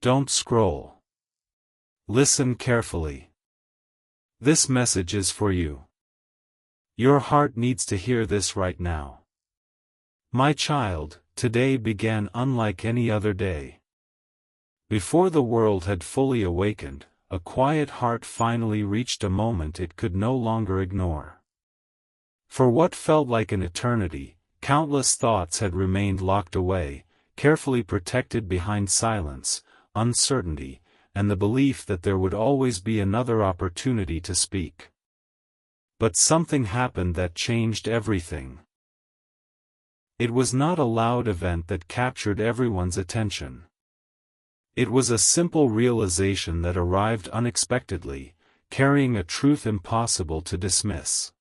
Don't scroll. Listen carefully. This message is for you. Your heart needs to hear this right now. My child, today began unlike any other day. Before the world had fully awakened, a quiet heart finally reached a moment it could no longer ignore. For what felt like an eternity, countless thoughts had remained locked away, carefully protected behind silence, uncertainty, and the belief that there would always be another opportunity to speak. But something happened that changed everything. It was not a loud event that captured everyone's attention. It was a simple realization that arrived unexpectedly, carrying a truth impossible to dismiss.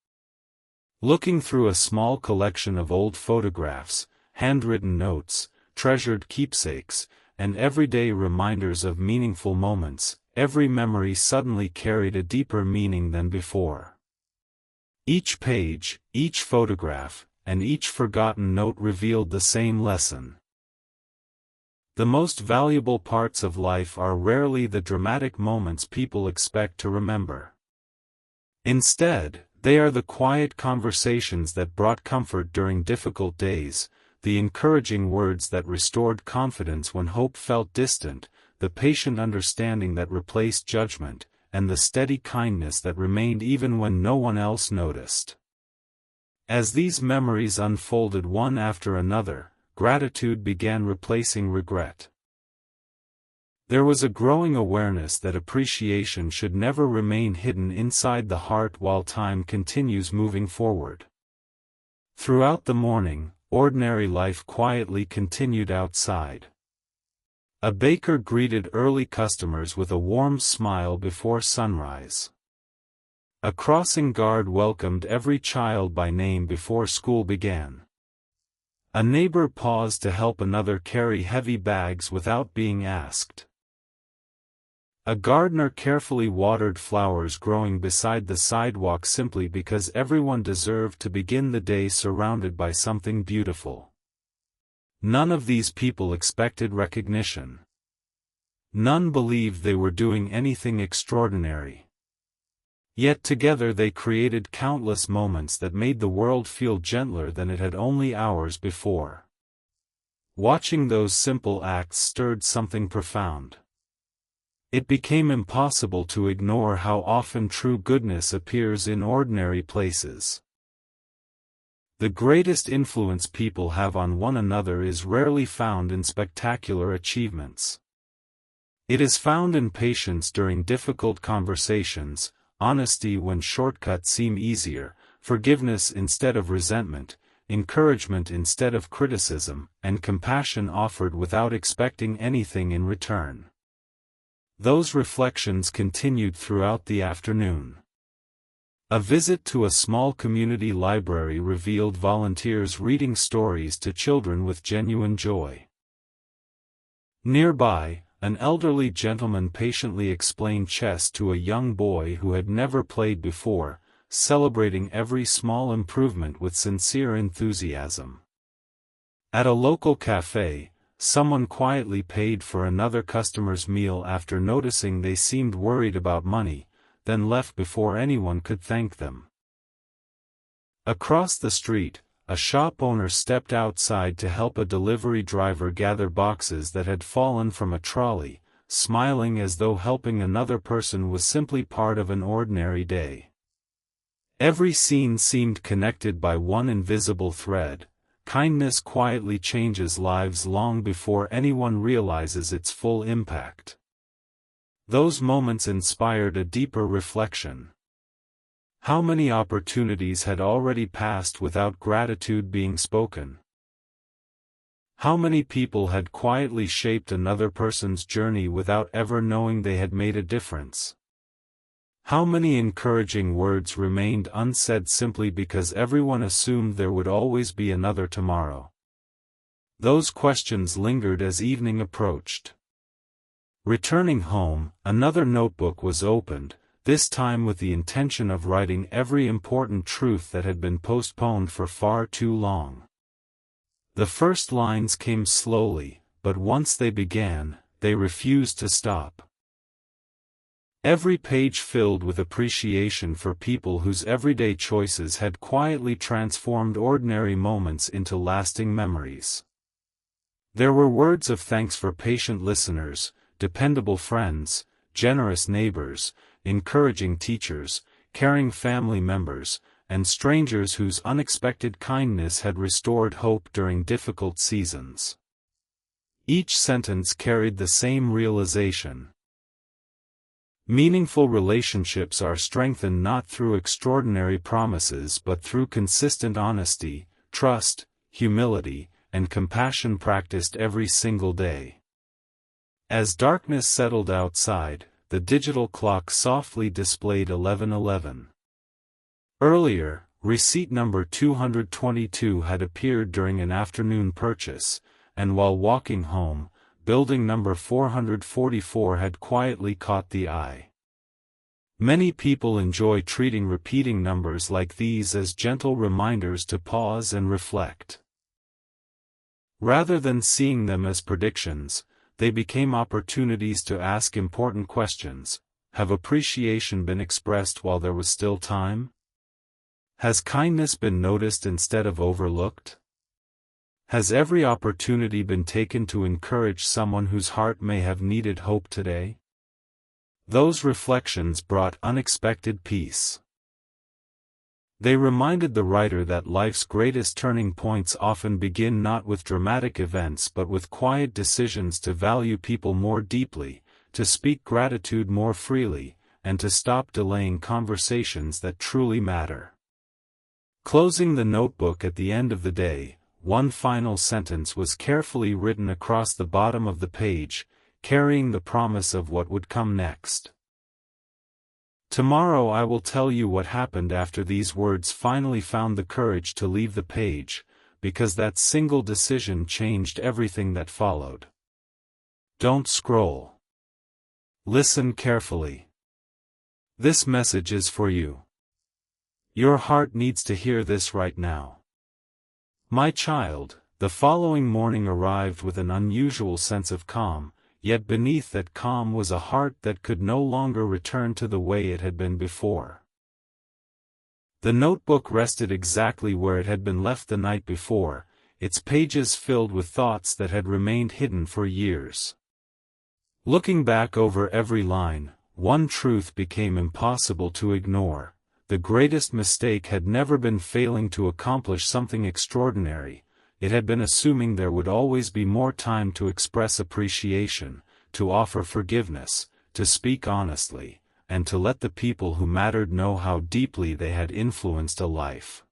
Looking through a small collection of old photographs, handwritten notes, treasured keepsakes, and everyday reminders of meaningful moments, every memory suddenly carried a deeper meaning than before. Each page, each photograph, and each forgotten note revealed the same lesson. The most valuable parts of life are rarely the dramatic moments people expect to remember. Instead, they are the quiet conversations that brought comfort during difficult days, the encouraging words that restored confidence when hope felt distant, the patient understanding that replaced judgment, and the steady kindness that remained even when no one else noticed. As these memories unfolded one after another, gratitude began replacing regret. There was a growing awareness that appreciation should never remain hidden inside the heart while time continues moving forward. Throughout the morning, ordinary life quietly continued outside. A baker greeted early customers with a warm smile before sunrise. A crossing guard welcomed every child by name before school began. A neighbor paused to help another carry heavy bags without being asked. A gardener carefully watered flowers growing beside the sidewalk simply because everyone deserved to begin the day surrounded by something beautiful. None of these people expected recognition. None believed they were doing anything extraordinary. Yet together they created countless moments that made the world feel gentler than it had only hours before. Watching those simple acts stirred something profound. It became impossible to ignore how often true goodness appears in ordinary places. The greatest influence people have on one another is rarely found in spectacular achievements. It is found in patience during difficult conversations, honesty when shortcuts seem easier, forgiveness instead of resentment, encouragement instead of criticism, and compassion offered without expecting anything in return. Those reflections continued throughout the afternoon. A visit to a small community library revealed volunteers reading stories to children with genuine joy. Nearby, an elderly gentleman patiently explained chess to a young boy who had never played before, celebrating every small improvement with sincere enthusiasm. At a local cafe, someone quietly paid for another customer's meal after noticing they seemed worried about money, then left before anyone could thank them. Across the street, a shop owner stepped outside to help a delivery driver gather boxes that had fallen from a trolley, smiling as though helping another person was simply part of an ordinary day. Every scene seemed connected by one invisible thread. Kindness quietly changes lives long before anyone realizes its full impact. Those moments inspired a deeper reflection. How many opportunities had already passed without gratitude being spoken? How many people had quietly shaped another person's journey without ever knowing they had made a difference? How many encouraging words remained unsaid simply because everyone assumed there would always be another tomorrow? Those questions lingered as evening approached. Returning home, another notebook was opened, this time with the intention of writing every important truth that had been postponed for far too long. The first lines came slowly, but once they began, they refused to stop. Every page filled with appreciation for people whose everyday choices had quietly transformed ordinary moments into lasting memories. There were words of thanks for patient listeners, dependable friends, generous neighbors, encouraging teachers, caring family members, and strangers whose unexpected kindness had restored hope during difficult seasons. Each sentence carried the same realization. Meaningful relationships are strengthened not through extraordinary promises but through consistent honesty, trust, humility, and compassion practiced every single day. As darkness settled outside, the digital clock softly displayed 11:11. Earlier, receipt number 222 had appeared during an afternoon purchase, and while walking home, building number 444 had quietly caught the eye. Many people enjoy treating repeating numbers like these as gentle reminders to pause and reflect. Rather than seeing them as predictions, they became opportunities to ask important questions. Have appreciation been expressed while there was still time? Has kindness been noticed instead of overlooked? Has every opportunity been taken to encourage someone whose heart may have needed hope today? Those reflections brought unexpected peace. They reminded the writer that life's greatest turning points often begin not with dramatic events but with quiet decisions to value people more deeply, to speak gratitude more freely, and to stop delaying conversations that truly matter. Closing the notebook at the end of the day, one final sentence was carefully written across the bottom of the page, carrying the promise of what would come next. Tomorrow I will tell you what happened after these words finally found the courage to leave the page, because that single decision changed everything that followed. Don't scroll. Listen carefully. This message is for you. Your heart needs to hear this right now. My child, the following morning arrived with an unusual sense of calm, yet beneath that calm was a heart that could no longer return to the way it had been before. The notebook rested exactly where it had been left the night before, its pages filled with thoughts that had remained hidden for years. Looking back over every line, one truth became impossible to ignore. The greatest mistake had never been failing to accomplish something extraordinary, it had been assuming there would always be more time to express appreciation, to offer forgiveness, to speak honestly, and to let the people who mattered know how deeply they had influenced a life.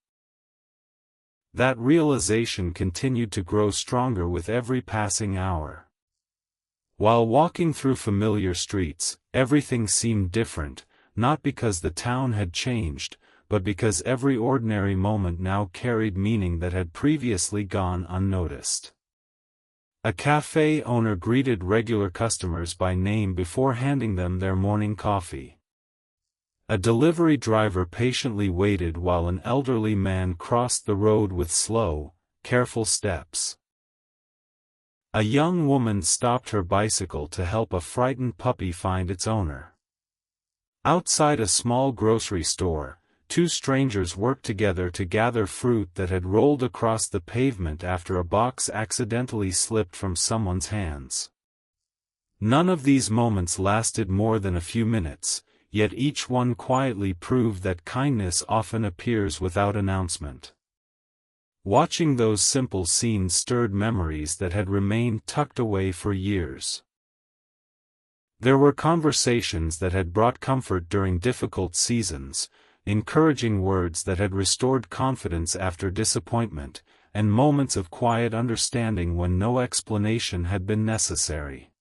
That realization continued to grow stronger with every passing hour. While walking through familiar streets, everything seemed different, not because the town had changed, but because every ordinary moment now carried meaning that had previously gone unnoticed. A cafe owner greeted regular customers by name before handing them their morning coffee. A delivery driver patiently waited while an elderly man crossed the road with slow, careful steps. A young woman stopped her bicycle to help a frightened puppy find its owner. Outside a small grocery store, two strangers worked together to gather fruit that had rolled across the pavement after a box accidentally slipped from someone's hands. None of these moments lasted more than a few minutes, yet each one quietly proved that kindness often appears without announcement. Watching those simple scenes stirred memories that had remained tucked away for years. There were conversations that had brought comfort during difficult seasons, encouraging words that had restored confidence after disappointment, and moments of quiet understanding when no explanation had been necessary.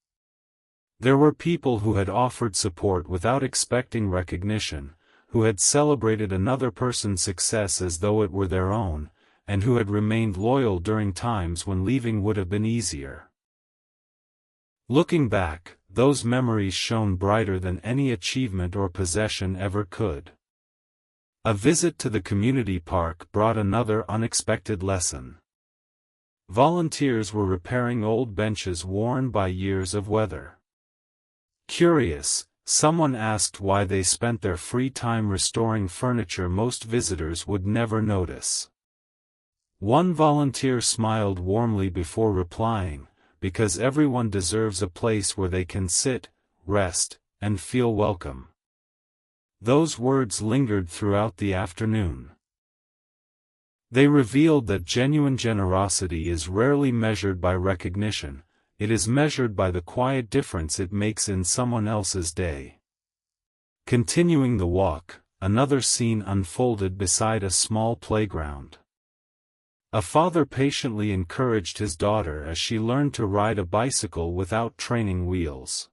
There were people who had offered support without expecting recognition, who had celebrated another person's success as though it were their own, and who had remained loyal during times when leaving would have been easier. Looking back, those memories shone brighter than any achievement or possession ever could. A visit to the community park brought another unexpected lesson. Volunteers were repairing old benches worn by years of weather. Curious, someone asked why they spent their free time restoring furniture most visitors would never notice. One volunteer smiled warmly before replying, because everyone deserves a place where they can sit, rest, and feel welcome. Those words lingered throughout the afternoon. They revealed that genuine generosity is rarely measured by recognition, it is measured by the quiet difference it makes in someone else's day. Continuing the walk, another scene unfolded beside a small playground. A father patiently encouraged his daughter as she learned to ride a bicycle without training wheels.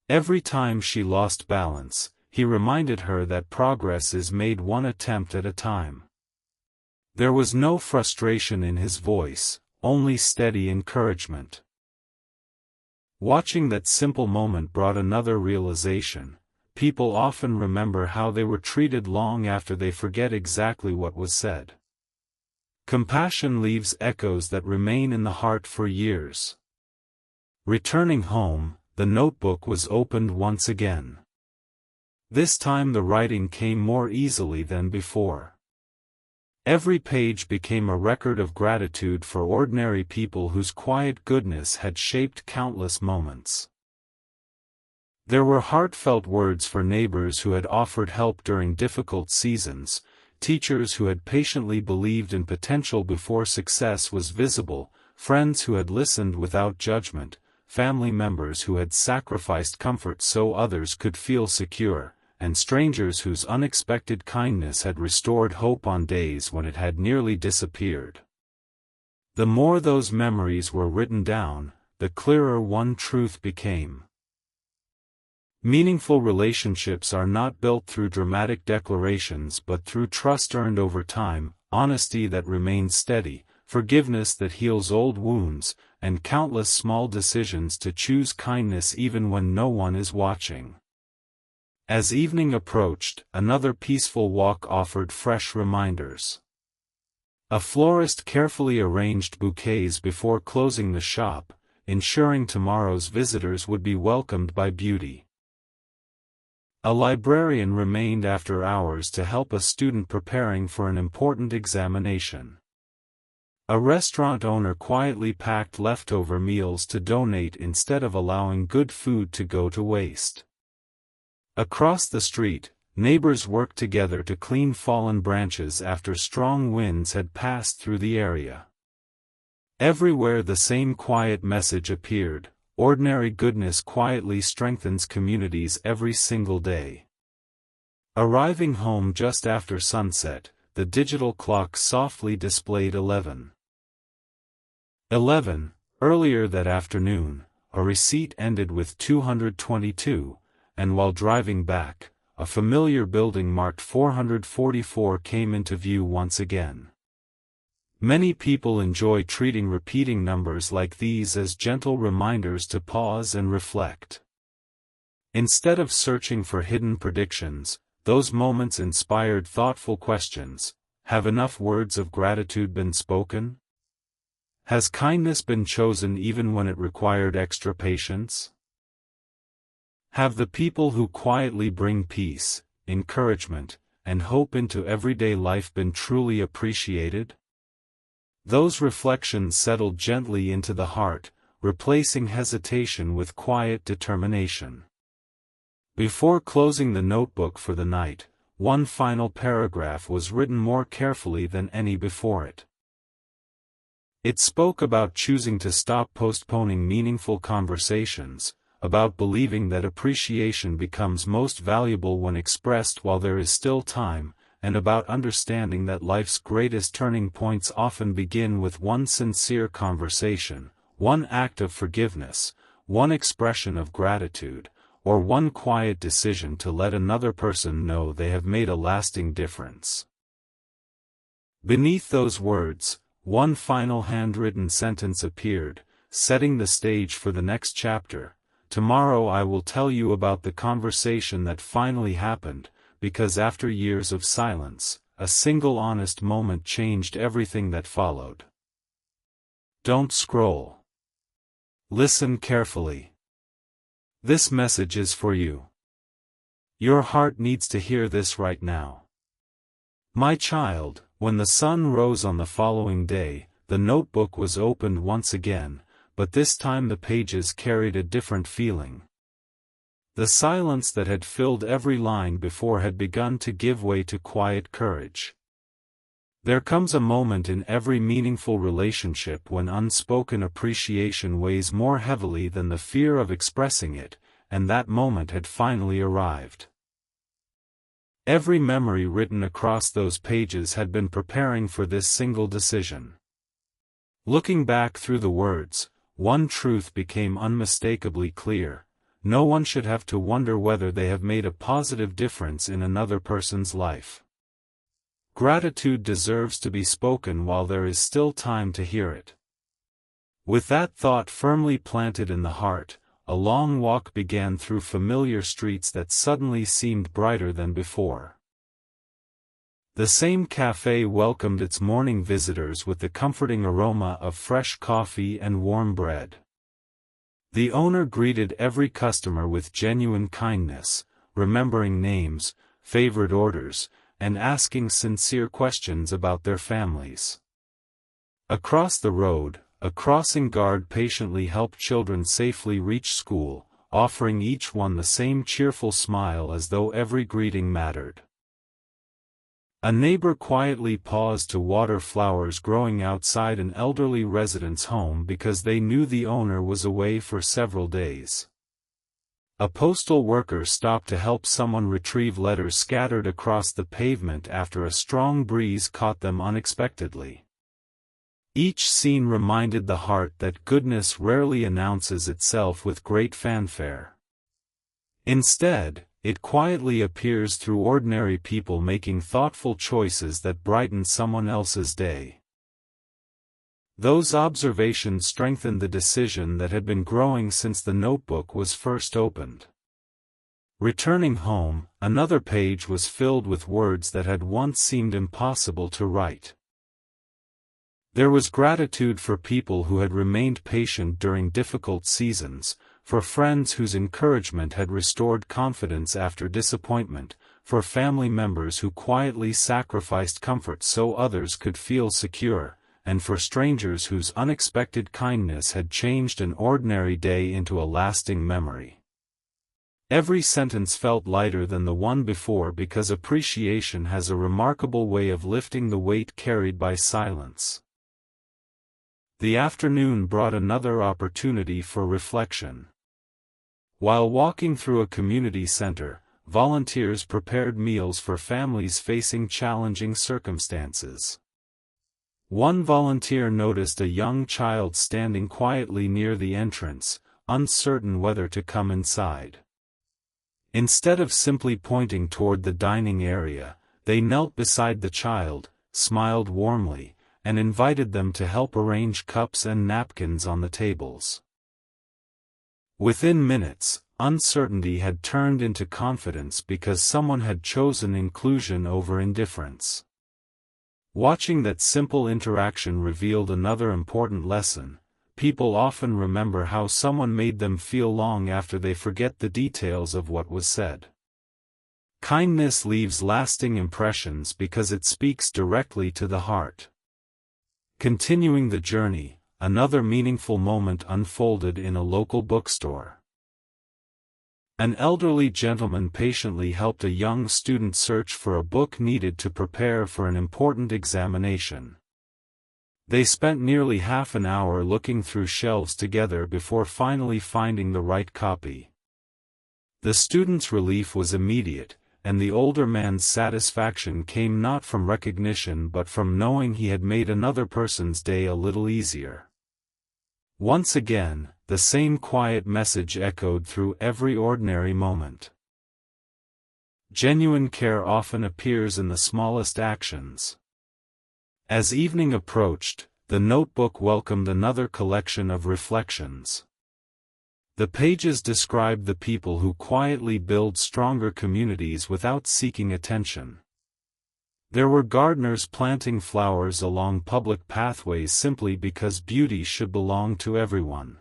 Every time she lost balance, he reminded her that progress is made one attempt at a time. There was no frustration in his voice, only steady encouragement. Watching that simple moment brought another realization: people often remember how they were treated long after they forget exactly what was said. Compassion leaves echoes that remain in the heart for years. Returning home, the notebook was opened once again. This time the writing came more easily than before. Every page became a record of gratitude for ordinary people whose quiet goodness had shaped countless moments. There were heartfelt words for neighbors who had offered help during difficult seasons, teachers who had patiently believed in potential before success was visible, friends who had listened without judgment, family members who had sacrificed comfort so others could feel secure, and strangers whose unexpected kindness had restored hope on days when it had nearly disappeared. The more those memories were written down, the clearer one truth became. Meaningful relationships are not built through dramatic declarations but through trust earned over time, honesty that remains steady, forgiveness that heals old wounds, and countless small decisions to choose kindness even when no one is watching. As evening approached, another peaceful walk offered fresh reminders. A florist carefully arranged bouquets before closing the shop, ensuring tomorrow's visitors would be welcomed by beauty. A librarian remained after hours to help a student preparing for an important examination. A restaurant owner quietly packed leftover meals to donate instead of allowing good food to go to waste. Across the street, neighbors worked together to clean fallen branches after strong winds had passed through the area. Everywhere the same quiet message appeared: ordinary goodness quietly strengthens communities every single day. Arriving home just after sunset, the digital clock softly displayed 11:11. Earlier that afternoon, a receipt ended with 222. And while driving back, a familiar building marked 444 came into view once again. Many people enjoy treating repeating numbers like these as gentle reminders to pause and reflect. Instead of searching for hidden predictions, those moments inspired thoughtful questions: have enough words of gratitude been spoken? Has kindness been chosen even when it required extra patience? Have the people who quietly bring peace, encouragement, and hope into everyday life been truly appreciated? Those reflections settled gently into the heart, replacing hesitation with quiet determination. Before closing the notebook for the night, one final paragraph was written more carefully than any before it. It spoke about choosing to stop postponing meaningful conversations, about believing that appreciation becomes most valuable when expressed while there is still time, and about understanding that life's greatest turning points often begin with one sincere conversation, one act of forgiveness, one expression of gratitude, or one quiet decision to let another person know they have made a lasting difference. Beneath those words, one final handwritten sentence appeared, setting the stage for the next chapter: tomorrow I will tell you about the conversation that finally happened, because after years of silence, a single honest moment changed everything that followed. Don't scroll. Listen carefully. This message is for you. Your heart needs to hear this right now. My child, when the sun rose on the following day, the notebook was opened once again, but this time the pages carried a different feeling. The silence that had filled every line before had begun to give way to quiet courage. There comes a moment in every meaningful relationship when unspoken appreciation weighs more heavily than the fear of expressing it, and that moment had finally arrived. Every memory written across those pages had been preparing for this single decision. Looking back through the words, one truth became unmistakably clear: no one should have to wonder whether they have made a positive difference in another person's life. Gratitude deserves to be spoken while there is still time to hear it. With that thought firmly planted in the heart, a long walk began through familiar streets that suddenly seemed brighter than before. The same cafe welcomed its morning visitors with the comforting aroma of fresh coffee and warm bread. The owner greeted every customer with genuine kindness, remembering names, favorite orders, and asking sincere questions about their families. Across the road, a crossing guard patiently helped children safely reach school, offering each one the same cheerful smile as though every greeting mattered. A neighbor quietly paused to water flowers growing outside an elderly resident's home because they knew the owner was away for several days. A postal worker stopped to help someone retrieve letters scattered across the pavement after a strong breeze caught them unexpectedly. Each scene reminded the heart that goodness rarely announces itself with great fanfare. Instead, it quietly appears through ordinary people making thoughtful choices that brighten someone else's day. Those observations strengthened the decision that had been growing since the notebook was first opened. Returning home, another page was filled with words that had once seemed impossible to write. There was gratitude for people who had remained patient during difficult seasons, for friends whose encouragement had restored confidence after disappointment, for family members who quietly sacrificed comfort so others could feel secure, and for strangers whose unexpected kindness had changed an ordinary day into a lasting memory. Every sentence felt lighter than the one before because appreciation has a remarkable way of lifting the weight carried by silence. The afternoon brought another opportunity for reflection. While walking through a community center, volunteers prepared meals for families facing challenging circumstances. One volunteer noticed a young child standing quietly near the entrance, uncertain whether to come inside. Instead of simply pointing toward the dining area, they knelt beside the child, smiled warmly, and invited them to help arrange cups and napkins on the tables. Within minutes, uncertainty had turned into confidence because someone had chosen inclusion over indifference. Watching that simple interaction revealed another important lesson: people often remember how someone made them feel long after they forget the details of what was said. Kindness leaves lasting impressions because it speaks directly to the heart. Continuing the journey, another meaningful moment unfolded in a local bookstore. An elderly gentleman patiently helped a young student search for a book needed to prepare for an important examination. They spent nearly half an hour looking through shelves together before finally finding the right copy. The student's relief was immediate, and the older man's satisfaction came not from recognition but from knowing he had made another person's day a little easier. Once again, the same quiet message echoed through every ordinary moment. Genuine care often appears in the smallest actions. As evening approached, the notebook welcomed another collection of reflections. The pages described the people who quietly build stronger communities without seeking attention. There were gardeners planting flowers along public pathways simply because beauty should belong to everyone.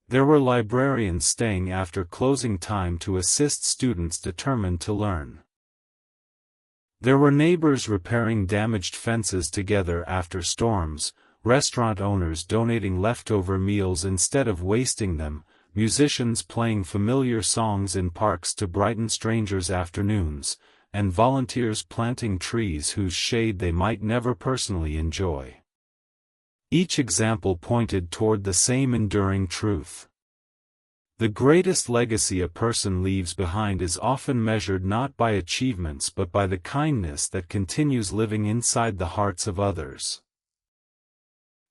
There were librarians staying after closing time to assist students determined to learn. There were neighbors repairing damaged fences together after storms, restaurant owners donating leftover meals instead of wasting them, musicians playing familiar songs in parks to brighten strangers' afternoons, and volunteers planting trees whose shade they might never personally enjoy. Each example pointed toward the same enduring truth. The greatest legacy a person leaves behind is often measured not by achievements but by the kindness that continues living inside the hearts of others.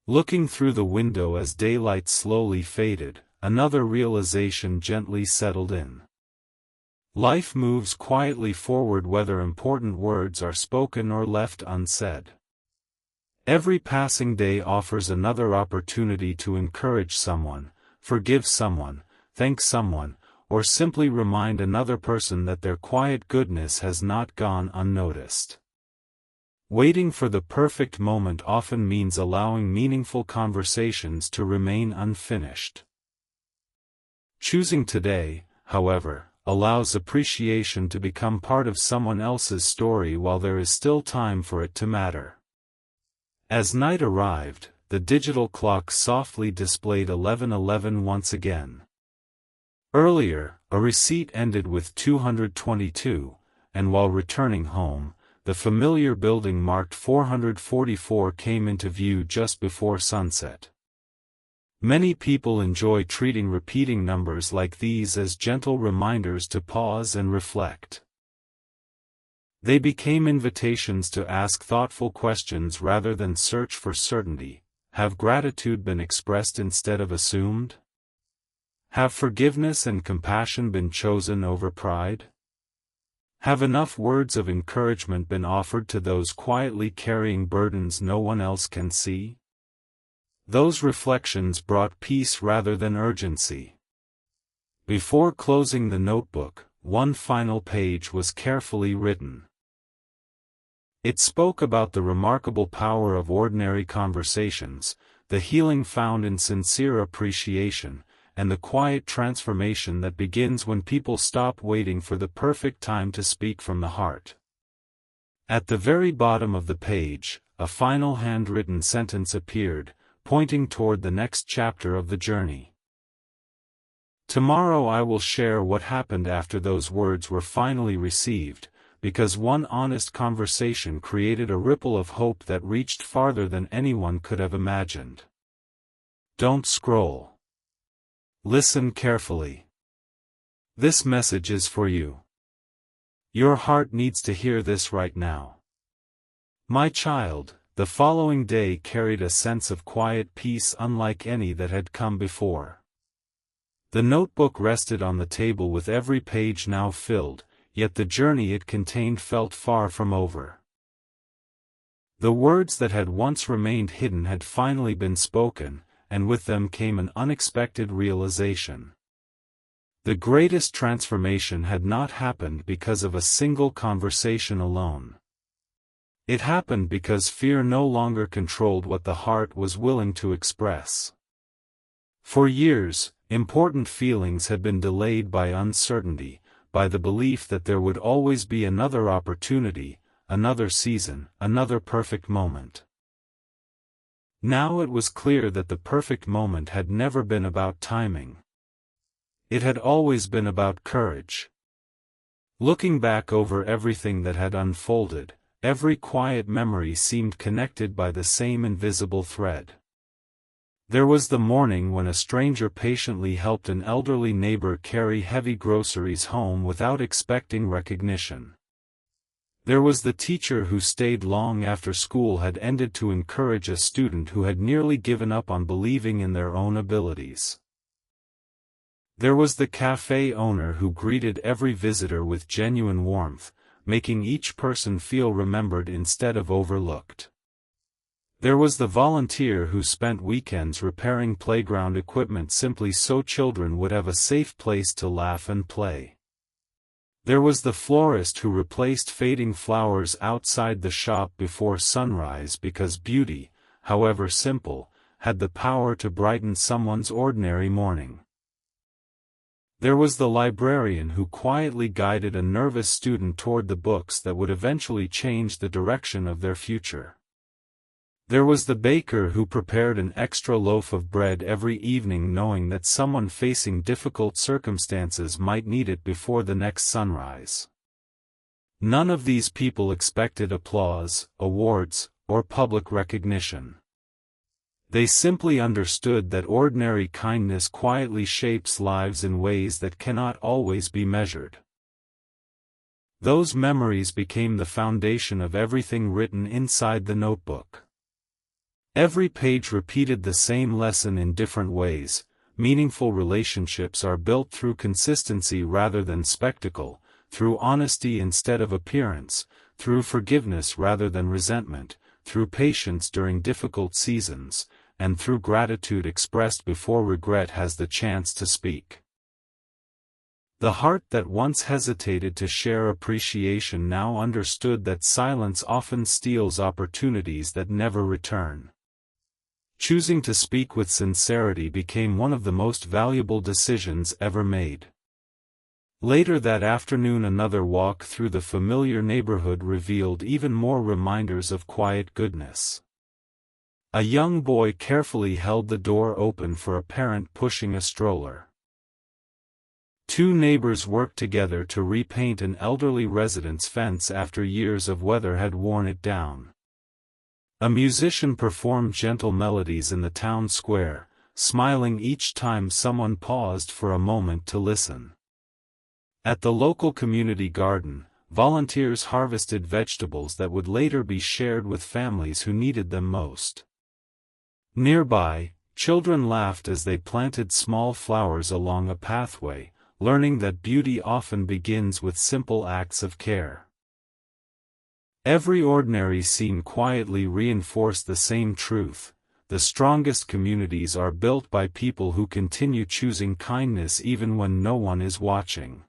Looking through the window as daylight slowly faded, another realization gently settled in. Life moves quietly forward whether important words are spoken or left unsaid. Every passing day offers another opportunity to encourage someone, forgive someone, thank someone, or simply remind another person that their quiet goodness has not gone unnoticed. Waiting for the perfect moment often means allowing meaningful conversations to remain unfinished. Choosing today, however, allows appreciation to become part of someone else's story while there is still time for it to matter. As night arrived, the digital clock softly displayed 11:11 once again. Earlier, a receipt ended with 222, and while returning home, the familiar building marked 444 came into view just before sunset. Many people enjoy treating repeating numbers like these as gentle reminders to pause and reflect. They became invitations to ask thoughtful questions rather than search for certainty. Have gratitude been expressed instead of assumed? Have forgiveness and compassion been chosen over pride? Have enough words of encouragement been offered to those quietly carrying burdens no one else can see? Those reflections brought peace rather than urgency. Before closing the notebook, one final page was carefully written. It spoke about the remarkable power of ordinary conversations, the healing found in sincere appreciation, and the quiet transformation that begins when people stop waiting for the perfect time to speak from the heart. At the very bottom of the page, a final handwritten sentence appeared, pointing toward the next chapter of the journey. Tomorrow I will share what happened after those words were finally received, because one honest conversation created a ripple of hope that reached farther than anyone could have imagined. Don't scroll. Listen carefully. This message is for you. Your heart needs to hear this right now. My child, the following day carried a sense of quiet peace unlike any that had come before. The notebook rested on the table with every page now filled, yet the journey it contained felt far from over. The words that had once remained hidden had finally been spoken, and with them came an unexpected realization. The greatest transformation had not happened because of a single conversation alone. It happened because fear no longer controlled what the heart was willing to express. For years, important feelings had been delayed by uncertainty, by the belief that there would always be another opportunity, another season, another perfect moment. Now it was clear that the perfect moment had never been about timing. It had always been about courage. Looking back over everything that had unfolded, every quiet memory seemed connected by the same invisible thread. There was the morning when a stranger patiently helped an elderly neighbor carry heavy groceries home without expecting recognition. There was the teacher who stayed long after school had ended to encourage a student who had nearly given up on believing in their own abilities. There was the cafe owner who greeted every visitor with genuine warmth, making each person feel remembered instead of overlooked. There was the volunteer who spent weekends repairing playground equipment simply so children would have a safe place to laugh and play. There was the florist who replaced fading flowers outside the shop before sunrise because beauty, however simple, had the power to brighten someone's ordinary morning. There was the librarian who quietly guided a nervous student toward the books that would eventually change the direction of their future. There was the baker who prepared an extra loaf of bread every evening knowing that someone facing difficult circumstances might need it before the next sunrise. None of these people expected applause, awards, or public recognition. They simply understood that ordinary kindness quietly shapes lives in ways that cannot always be measured. Those memories became the foundation of everything written inside the notebook. Every page repeated the same lesson in different ways. Meaningful relationships are built through consistency rather than spectacle, through honesty instead of appearance, through forgiveness rather than resentment, through patience during difficult seasons, and through gratitude expressed before regret has the chance to speak. The heart that once hesitated to share appreciation now understood that silence often steals opportunities that never return. Choosing to speak with sincerity became one of the most valuable decisions ever made. Later that afternoon, another walk through the familiar neighborhood revealed even more reminders of quiet goodness. A young boy carefully held the door open for a parent pushing a stroller. Two neighbors worked together to repaint an elderly resident's fence after years of weather had worn it down. A musician performed gentle melodies in the town square, smiling each time someone paused for a moment to listen. At the local community garden, volunteers harvested vegetables that would later be shared with families who needed them most. Nearby, children laughed as they planted small flowers along a pathway, learning that beauty often begins with simple acts of care. Every ordinary scene quietly reinforced the same truth: the strongest communities are built by people who continue choosing kindness even when no one is watching.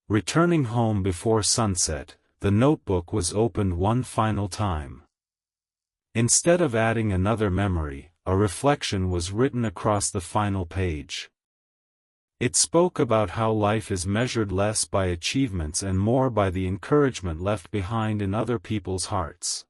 Returning home before sunset, the notebook was opened one final time. Instead of adding another memory, a reflection was written across the final page. It spoke about how life is measured less by achievements and more by the encouragement left behind in other people's hearts.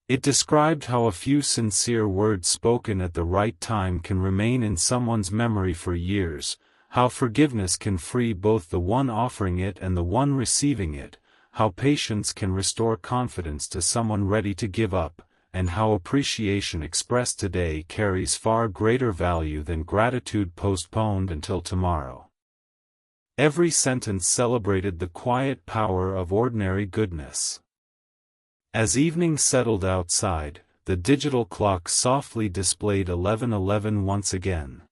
It described how a few sincere words spoken at the right time can remain in someone's memory for years, how forgiveness can free both the one offering it and the one receiving it, how patience can restore confidence to someone ready to give up, and how appreciation expressed today carries far greater value than gratitude postponed until tomorrow. Every sentence celebrated the quiet power of ordinary goodness. As evening settled outside, the digital clock softly displayed 11:11 once again.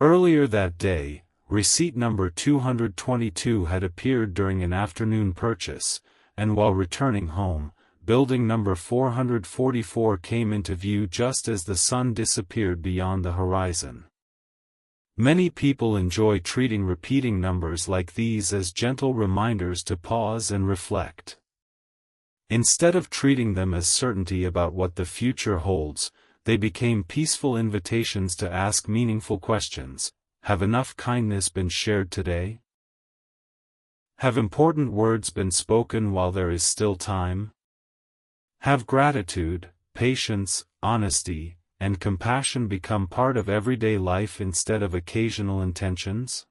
Earlier that day, receipt number 222 had appeared during an afternoon purchase, and while returning home, building number 444 came into view just as the sun disappeared beyond the horizon. Many people enjoy treating repeating numbers like these as gentle reminders to pause and reflect. Instead of treating them as certainty about what the future holds, they became peaceful invitations to ask meaningful questions. Have enough kindness been shared today? Have important words been spoken while there is still time? Have gratitude, patience, honesty, and compassion become part of everyday life instead of occasional intentions?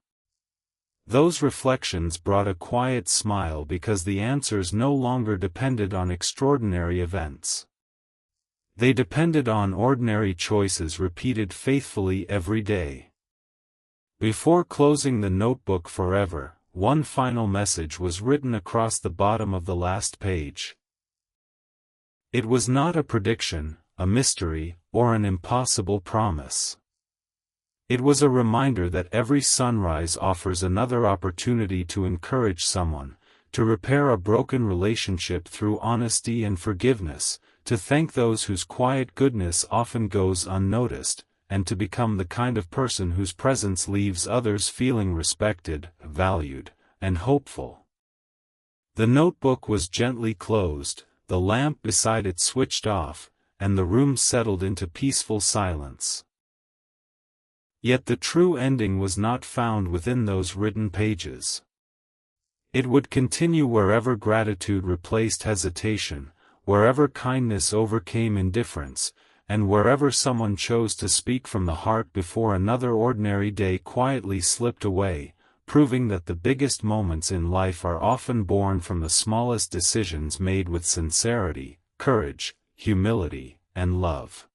Those reflections brought a quiet smile because the answers no longer depended on extraordinary events. They depended on ordinary choices repeated faithfully every day. Before closing the notebook forever, one final message was written across the bottom of the last page. It was not a prediction, a mystery, or an impossible promise. It was a reminder that every sunrise offers another opportunity to encourage someone, to repair a broken relationship through honesty and forgiveness, to thank those whose quiet goodness often goes unnoticed, and to become the kind of person whose presence leaves others feeling respected, valued, and hopeful. The notebook was gently closed, the lamp beside it switched off, and the room settled into peaceful silence. Yet the true ending was not found within those written pages. It would continue wherever gratitude replaced hesitation, wherever kindness overcame indifference, and wherever someone chose to speak from the heart before another ordinary day quietly slipped away, proving that the biggest moments in life are often born from the smallest decisions made with sincerity, courage, humility, and love.